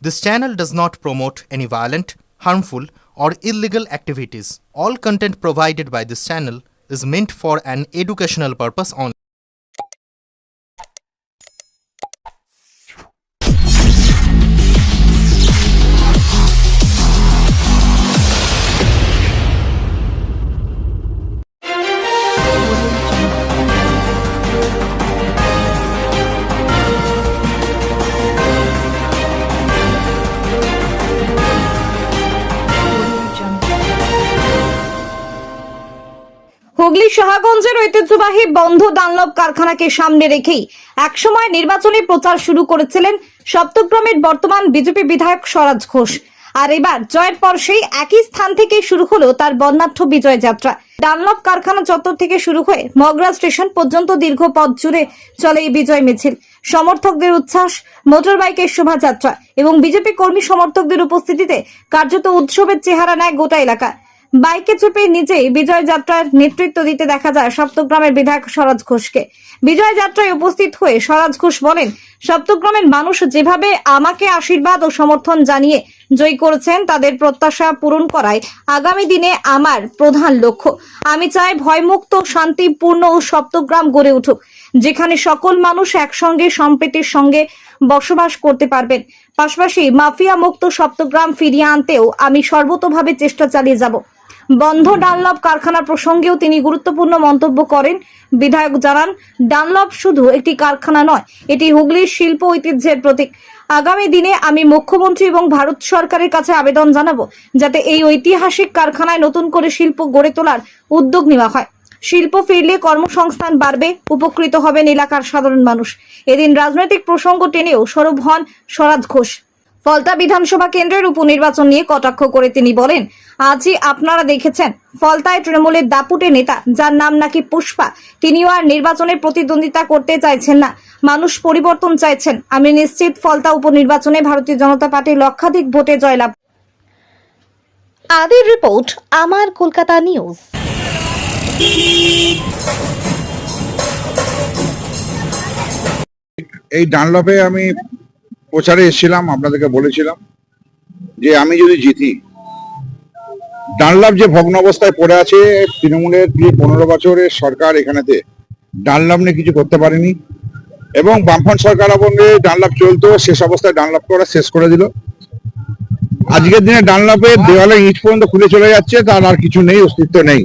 This channel does not promote any violent, harmful, or illegal activities. All content provided by this channel is meant for an educational purpose only. Hooghly সাহাগঞ্জের ঐতিহ্যবাহী বন্ধ Dunlop কারখানাকে সামনে রেখেই একসময় নির্বাচনী প্রচার শুরু করেছিলেন সপ্তগ্রামের বর্তমান বিজেপি বিধায়ক স্বরাজ ঘোষ। আর এবার জয়ের পর সেই একই স্থান থেকে শুরু হলো তার বর্ণাঢ্য বিজয় যাত্রা। ডানলপ কারখানা চত্বর থেকে শুরু হয়ে মগরা স্টেশন পর্যন্ত দীর্ঘ পথ জুড়ে চলে এই বিজয় মিছিল। সমর্থকদের উচ্ছ্বাস, মোটর বাইকের শোভাযাত্রা এবং বিজেপি কর্মী সমর্থকদের উপস্থিতিতে কার্যত উৎসবের চেহারা নেয় গোটা এলাকা। বাইকে চেপে নিজেই বিজয় যাত্রার নেতৃত্ব দিতে দেখা যায় সপ্তগ্রামের বিধায়ক স্বরাজ ঘোষকে। বিজয় যাত্রায় উপস্থিত হয়ে স্বরাজ ঘোষ বলেন, সপ্তগ্রামের মানুষ যেভাবে আমাকে আশীর্বাদ ও সমর্থন জানিয়ে জয়ী করেছেন, তাদের প্রত্যাশা পূরণ করাই আগামী দিনে আমার প্রধান লক্ষ্য। আমি চাই ভয়মুক্ত, শান্তিপূর্ণ ও সপ্তগ্রাম গড়ে উঠুক, যেখানে সকল মানুষ একসঙ্গে সম্প্রীতির সঙ্গে বসবাস করতে পারবেন। পাশাপাশি মাফিয়া মুক্ত সপ্তগ্রাম ফিরিয়ে আনতেও আমি সর্বতোভাবে চেষ্টা চালিয়ে যাব। বন্ধ ডানলপ কারখানা প্রসঙ্গেও তিনি গুরুত্বপূর্ণ মন্তব্য করেন। বিধায়ক জানান, ডানলপ শুধু একটি কারখানা নয়, এটি হুগলির শিল্প ঐতিহ্যের প্রতীক। আগামী দিনে আমি মুখ্যমন্ত্রী এবং ভারত সরকারের কাছে আবেদন জানাবো, যাতে এই ঐতিহাসিক কারখানায় নতুন করে শিল্প গড়ে তোলার উদ্যোগ নেওয়া হয়। শিল্প ফিরলে কর্মসংস্থান বাড়বে, উপকৃত হবেন এলাকার সাধারণ মানুষ। এদিন রাজনৈতিক প্রসঙ্গ টেনেও সরব হন স্বরাজ ঘোষ। ফলতা বিধানসভা কেন্দ্রের উপনির্বাচন নিয়ে কটাক্ষ করে তিনি বলেন, আজই আপনারা দেখেছেন ফলতায় তৃণমূলের দাপুটে নেতা, যার নাম নাকি পুষ্পা, তিনিও আর নির্বাচনে প্রতিদ্বন্দ্বিতা করতে চাইছেন না। মানুষ পরিবর্তন চাইছেন। আমি নিশ্চিত ফলতা উপনির্বাচনে ভারতীয় জনতা পার্টি লক্ষাধিক ভোটে জয়লাভ। আদির রিপোর্ট, আমার কলকাতা নিউজ। এই ডানলপে আমি প্রচারে এসেছিলাম, আপনাদেরকে বলেছিলাম যে আমি যদি জিতি, ডানলপ যে ভগ্ন অবস্থায় পড়ে আছে, তৃণমূলের 15 বছরের সরকার এখানেতে ডানলপ নিয়ে কিছু করতে পারেনি এবং বামফ্রন্ট সরকার আমলে ডানলপ চলতো, শেষ অবস্থায় ডানলপকে ওরা শেষ করে দিল। আজকের দিনে ডানলপের দেওয়ালে ইট পর্যন্ত খুলে চলে যাচ্ছে, তার আর কিছু নেই, অস্তিত্ব নেই।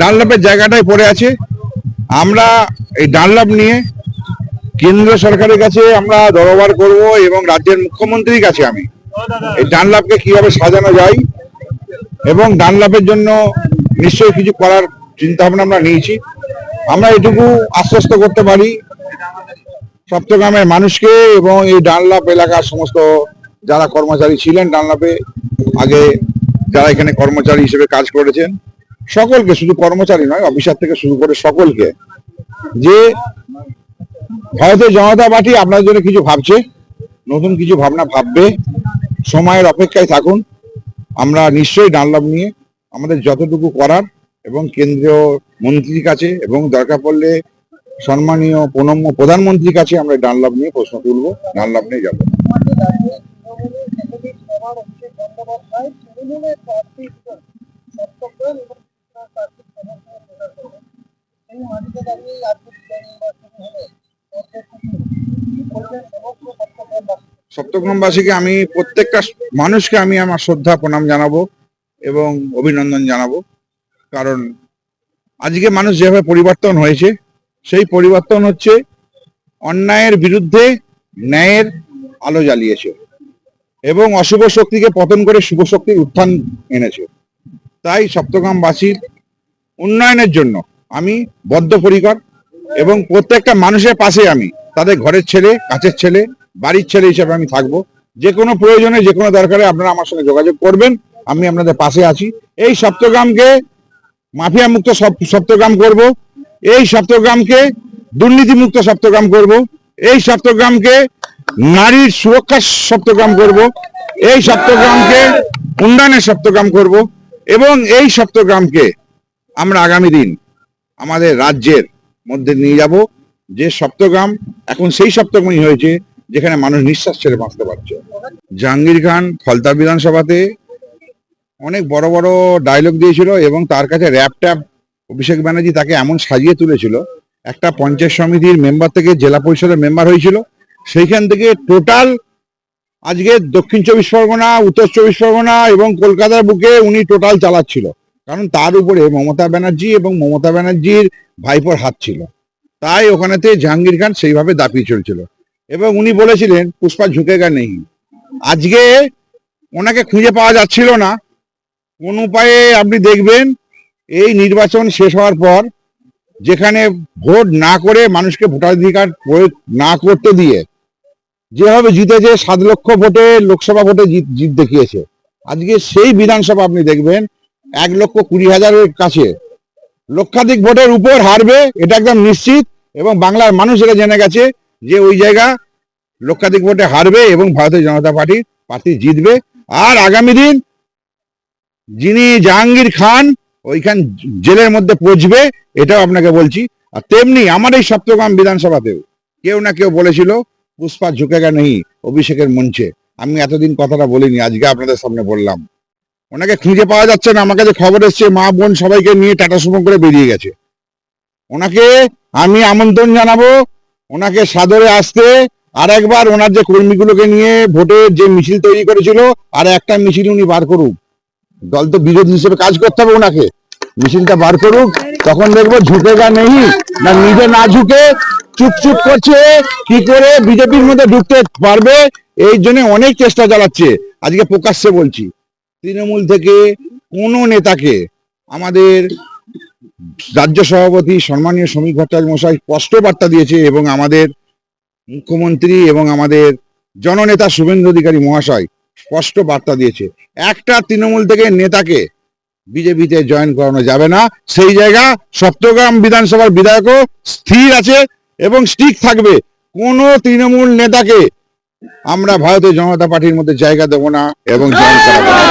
ডানলপের জায়গাটাই পড়ে আছে। আমরা এই ডানলপ নিয়ে কেন্দ্র সরকারের কাছে আমরা দরবার করব এবং রাজ্যের মুখ্যমন্ত্রীর কাছে আমি এই ডানলপকে কিভাবে সাজানো যায় এবং ডানলপের জন্য নিশ্চয়ই কিছু করার চিন্তা ভাবনা আমরা নিয়েছি। আমরা এটুকু আশ্বস্ত করতে পারি সপ্তগ্রামের মানুষকে এবং এই ডানলপ এলাকার সমস্ত যারা কর্মচারী ছিলেন, ডানলপে আগে যারা এখানে কর্মচারী হিসেবে কাজ করেছেন, সকলকে, শুধু কর্মচারী নয়, অফিসার থেকে শুরু করে সকলকে, যে ভারতীয় জনতা পার্টি আপনাদের জন্য কিছু ভাবছে, নতুন কিছু ভাবনা ভাববে, সময়ের অপেক্ষায় থাকুন। আমরা নিশ্চয়ই ডানলপ নিয়ে আমাদের যতটুকু করার এবং কেন্দ্রীয় মন্ত্রীর কাছে এবং দরকার পড়লে সম্মানীয় প্রণম্য প্রধানমন্ত্রীর কাছে আমরা ডানলপ নিয়ে প্রশ্ন তুলব, ডানলপ নিয়ে যাব। সপ্তগ্রামবাসীকে আমি, প্রত্যেকটা মানুষকে আমি আমার শ্রদ্ধা প্রণাম জানাবো এবং অভিনন্দন জানাবো। কারণ আজকে মানুষ যেভাবে পরিবর্তন হয়েছে, সেই পরিবর্তন হচ্ছে অন্যায়ের বিরুদ্ধে ন্যায়ের আলো জ্বালিয়েছে এবং অশুভ শক্তিকে পতন করে শুভ শক্তির উত্থান এনেছে। তাই সপ্তগ্রামবাসীর উন্নয়নের জন্য আমি বদ্ধপরিকর এবং প্রত্যেকটা মানুষের পাশে আমি তাদের ঘরের ছেলে, কাছের ছেলে, বাড়ির ছেলে হিসেবে আমি থাকবো। যে কোনো প্রয়োজনে, যে কোনো দরকারে আপনারা আমার সঙ্গে যোগাযোগ করবেন, আমি আপনাদের পাশে আছি। এই সপ্তগ্রামকে মাফিয়া মুক্ত সপ্তগ্রাম করব, এই সপ্তগ্রামকে দুর্নীতি মুক্ত সপ্তগ্রাম করব, এই সপ্তগ্রামকে নারীর সুরক্ষার সপ্তগ্রাম করব, এই সপ্তগ্রামকে উন্নয়নের সপ্তগ্রাম করব এবং এই সপ্তগ্রামকে আমরা আগামী দিন আমাদের রাজ্যের মধ্যে নিয়ে যাব। যে সপ্তগ্রাম এখন সেই সপ্তগ্রামই হয়েছে যেখানে মানুষ নিঃশ্বাস ছেড়ে বাঁচতে পারছে। জাহাঙ্গীর খান ফলতা বিধানসভাতে অনেক বড় বড় ডায়লগ দিয়েছিল এবং তার কাছে র্যাপ ট্যাপ অভিষেক ব্যানার্জি তাকে এমন সাজিয়ে তুলেছিল, একটা পঞ্চায়েত সমিতির মেম্বার থেকে জেলা পরিষদের মেম্বার হয়েছিল, সেইখান থেকে টোটাল আজকে দক্ষিণ চব্বিশ পরগনা, উত্তর চব্বিশ পরগনা এবং কলকাতার বুকে উনি টোটাল চালাচ্ছিল, কারণ তার উপরে মমতা ব্যানার্জি এবং মমতা ব্যানার্জির ভাইপোর হাত ছিল। তাই ওখানেতে জাহাঙ্গীর খান সেইভাবে দাপিয়ে চলছিল এবং উনি বলেছিলেন পুষ্পা ঝুঁকেগা নেই। আজকে ওনাকে খুঁজে পাওয়া যাচ্ছিল না। কোন উপায়ে আপনি দেখবেন এই নির্বাচন শেষ হওয়ার পর, যেখানে ভোট না করে মানুষকে ভোটাধিকার প্রয়োগ না করতে দিয়ে যেভাবে জিতেছে, 7 লক্ষ ভোটে লোকসভা ভোটে জিত দেখিয়েছে, আজকে সেই বিধানসভা আপনি দেখবেন 1,20,000-এর কাছে লক্ষাধিক ভোটের উপর হারবে, এটা একদম নিশ্চিত। এবং বাংলার মানুষ এটা জেনে গেছে যে ওই জায়গা লক্ষাধিক ভোটে হারবে এবং ভারতীয় জনতা পার্টির প্রার্থী জিতবে। আর আগামী দিন যিনি জাহাঙ্গীর খান ওইখান জেলের মধ্যে পৌঁছবে, এটাও আপনাকে বলছি। আর তেমনি আমার এই সপ্তগ্রাম বিধানসভাতেও কেউ না কেউ বলেছিল পুষ্পা ঝুঁকেগা নেই অভিষেকের মঞ্চে। আমি এতদিন কথাটা বলিনি, আজকে আপনাদের সামনে বললাম। ওনাকে খুঁজে পাওয়া যাচ্ছে না। আমার কাছে খবর এসছে মা বোন সবাইকে নিয়ে টাটা সুমো করে বেরিয়ে গেছে। ওনাকে আমি আমন্ত্রণ জানাবো ওনাকে সাদরে আসতে। আর একবার ওনার যে কর্মীগুলোকে নিয়ে ভোটের যে মিছিল তৈরি করেছিল, আর একটা মিছিল উনি বার করুক। দল তো বিরোধী হিসেবে কাজ করতে হবে, ওনাকে মিছিলটা বার করুক, তখন দেখবো ঝুঁকেগা নেই না নিজে না ঝুঁকে চুপ করছে কি করে বিজেপির মধ্যে ঢুকতে পারবে, এই জন্য অনেক চেষ্টা চালাচ্ছে। আজকে প্রকাশ্যে বলছি, তৃণমূল থেকে কোন নেতাকে আমাদের রাজ্য সভাপতি সম্মানীয় শ্রমিক ভট্টাচার্য মশাই স্পষ্ট বার্তা দিয়েছে এবং আমাদের মুখ্যমন্ত্রী এবং আমাদের জননেতা শুভেন্দু অধিকারী মহাশয় স্পষ্ট বার্তা দিয়েছে, একটা তৃণমূল থেকে নেতাকে বিজেপিতে জয়েন করানো যাবে না। সেই জায়গা সপ্তগ্রাম বিধানসভার বিধায়কও স্থির আছে এবং স্টিক থাকবে। কোন তৃণমূল নেতাকে আমরা ভারতীয় জনতা পার্টির মধ্যে জায়গা দেব না এবং জয়েন করাবো না।